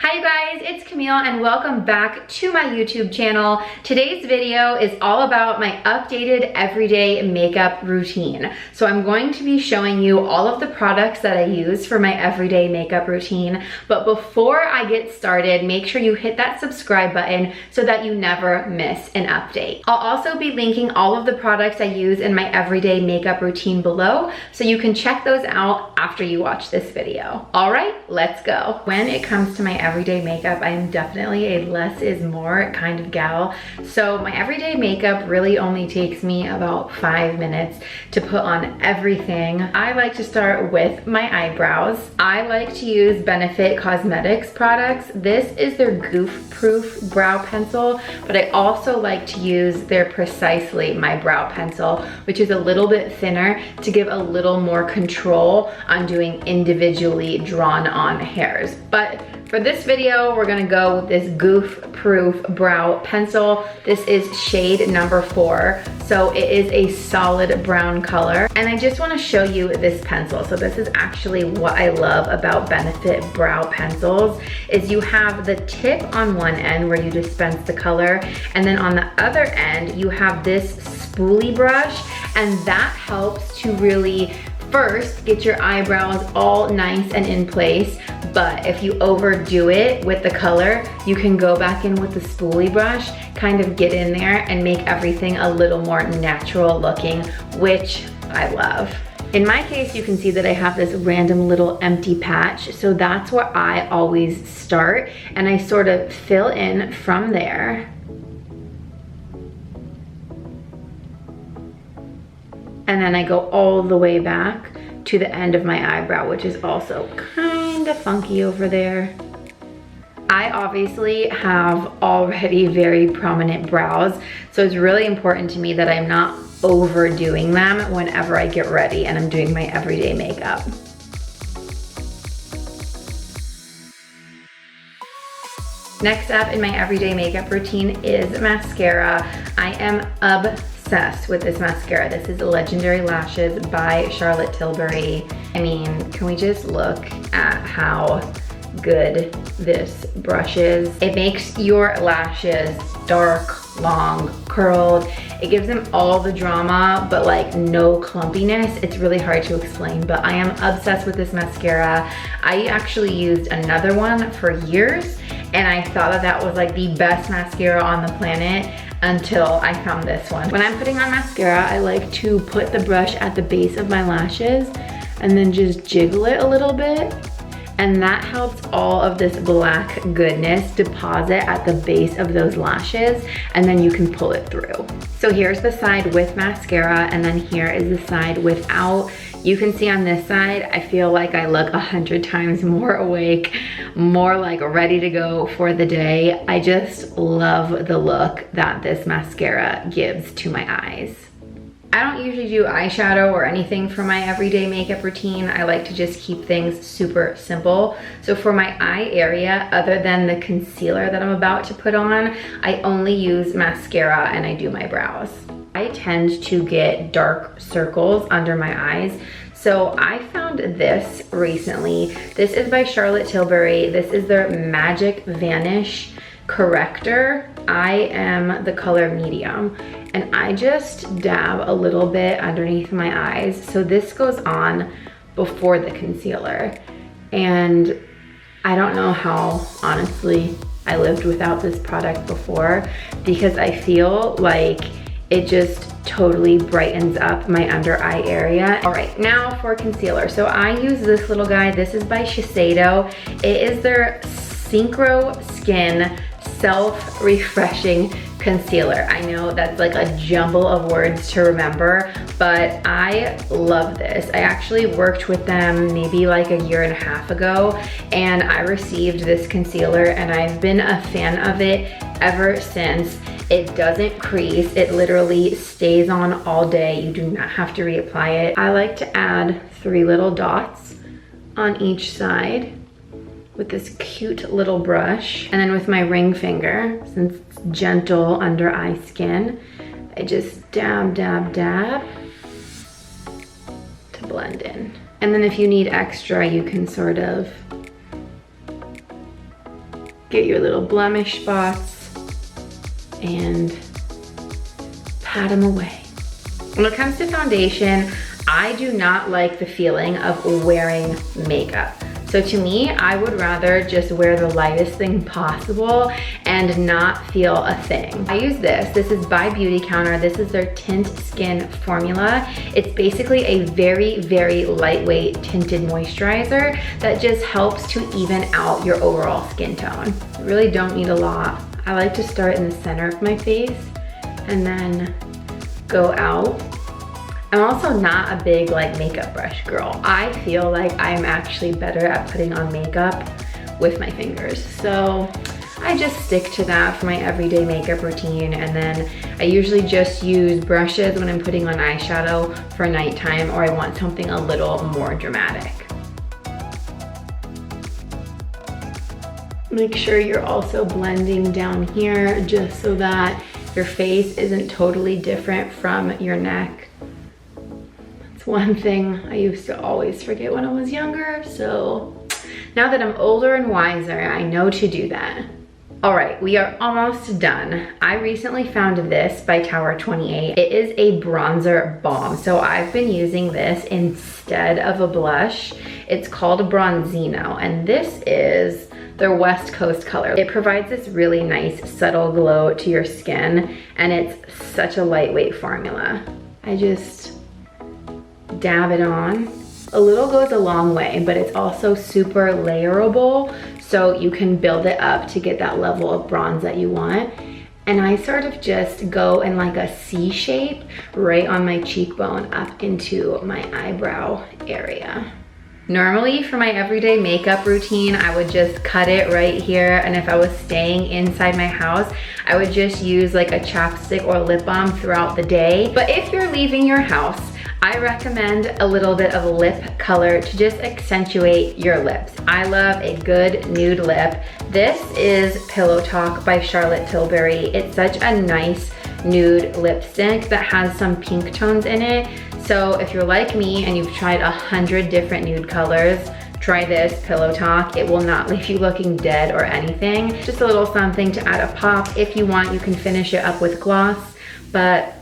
Hi you guys, it's Camille and welcome back to my YouTube channel. Today's video is all about my updated everyday makeup routine. So I'm going to be showing you all of the products that I use for my everyday makeup routine. But before I get started, make sure you hit that subscribe button so that you never miss an update. I'll also be linking all of the products I use in my everyday makeup routine below, so you can check those out after you watch this video. All right, let's go. When it comes to my everyday makeup, I am definitely a less is more kind of gal. So my everyday makeup really only takes me about 5 minutes to put on everything. I like to start with my eyebrows. I like to use Benefit Cosmetics products. This is their Goof Proof brow pencil, but I also like to use their Precisely My brow pencil, which is a little bit thinner to give a little more control on doing individually drawn on hairs. But for this video, we're gonna go with this Goof Proof brow pencil. This is shade number 4. So it is a solid brown color. And I just wanna show you this pencil. So this is actually what I love about Benefit brow pencils, is you have the tip on one end where you dispense the color, and then on the other end, you have this spoolie brush, and that helps to really first get your eyebrows all nice and in place. But if you overdo it with the color, you can go back in with the spoolie brush, kind of get in there and make everything a little more natural looking, which I love. In my case, you can see that I have this random little empty patch, so that's where I always start, and I sort of fill in from there. And then I go all the way back to the end of my eyebrow, which is also kind of funky over there. I obviously have already very prominent brows, so it's really important to me that I'm not overdoing them whenever I get ready and I'm doing my everyday makeup. Next up in my everyday makeup routine is mascara. I am obsessed with this mascara. This is Legendary Lashes by Charlotte Tilbury. I mean, can we just look at how good this brush is? It makes your lashes dark, long, curled. It gives them all the drama, but like no clumpiness. It's really hard to explain, but I am obsessed with this mascara. I actually used another one for years, and I thought that that was like the best mascara on the planet until I found this one. When I'm putting on mascara, I like to put the brush at the base of my lashes and then just jiggle it a little bit. And that helps all of this black goodness deposit at the base of those lashes, and then you can pull it through. So here's the side with mascara, and then here is the side without. You can see on this side, I feel like I look 100 times more awake, more like ready to go for the day. I just love the look that this mascara gives to my eyes. I don't usually do eyeshadow or anything for my everyday makeup routine. I like to just keep things super simple. So for my eye area, other than the concealer that I'm about to put on, I only use mascara and I do my brows. I tend to get dark circles under my eyes. So I found this recently. This is by Charlotte Tilbury. This is their Magic Vanish Corrector. I am the color medium, and I just dab a little bit underneath my eyes. So this goes on before the concealer. And I don't know how, honestly, I lived without this product before, because I feel like it just totally brightens up my under eye area. All right, now for concealer. So I use this little guy. This is by Shiseido. It is their Synchro Skin Self-Refreshing Concealer. I know that's like a jumble of words to remember, but I love this. I actually worked with them maybe like 1.5 years ago, and I received this concealer and I've been a fan of it ever since. It doesn't crease. It literally stays on all day. You do not have to reapply it. I like to add 3 little dots on each side with this cute little brush. And then with my ring finger, since it's gentle under eye skin, I just dab, dab, dab to blend in. And then if you need extra, you can sort of get your little blemish spots and pat them away. When it comes to foundation, I do not like the feeling of wearing makeup. So to me, I would rather just wear the lightest thing possible and not feel a thing. I use this. This is by Beauty Counter. This is their Tint Skin formula. It's basically a very, very lightweight tinted moisturizer that just helps to even out your overall skin tone. You really don't need a lot. I like to start in the center of my face and then go out. I'm also not a big like makeup brush girl. I feel like I'm actually better at putting on makeup with my fingers. So I just stick to that for my everyday makeup routine, and then I usually just use brushes when I'm putting on eyeshadow for nighttime or I want something a little more dramatic. Make sure you're also blending down here just so that your face isn't totally different from your neck. One thing I used to always forget when I was younger, so now that I'm older and wiser, I know to do that. All right, we are almost done. I recently found this by Tower 28. It is a bronzer balm, so I've been using this instead of a blush. It's called Bronzino, and this is their West Coast color. It provides this really nice subtle glow to your skin, and it's such a lightweight formula. I just dab it on. A little goes a long way, but it's also super layerable, so you can build it up to get that level of bronze that you want. And I sort of just go in like a C shape right on my cheekbone up into my eyebrow area. Normally for my everyday makeup routine, I would just cut it right here, and if I was staying inside my house, I would just use like a chapstick or lip balm throughout the day. But if you're leaving your house, I recommend a little bit of lip color to just accentuate your lips. I love a good nude lip. This is Pillow Talk by Charlotte Tilbury. It's such a nice nude lipstick that has some pink tones in it. So if you're like me and you've tried 100 different nude colors, try this Pillow Talk. It will not leave you looking dead or anything. Just a little something to add a pop. If you want, you can finish it up with gloss, but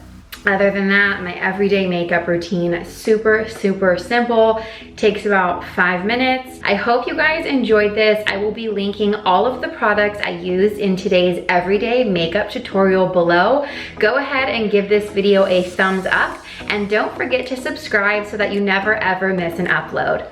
other than that, my everyday makeup routine, super, super simple. Takes about 5 minutes. I hope you guys enjoyed this. I will be linking all of the products I used in today's everyday makeup tutorial below. Go ahead and give this video a thumbs up, and don't forget to subscribe so that you never ever miss an upload.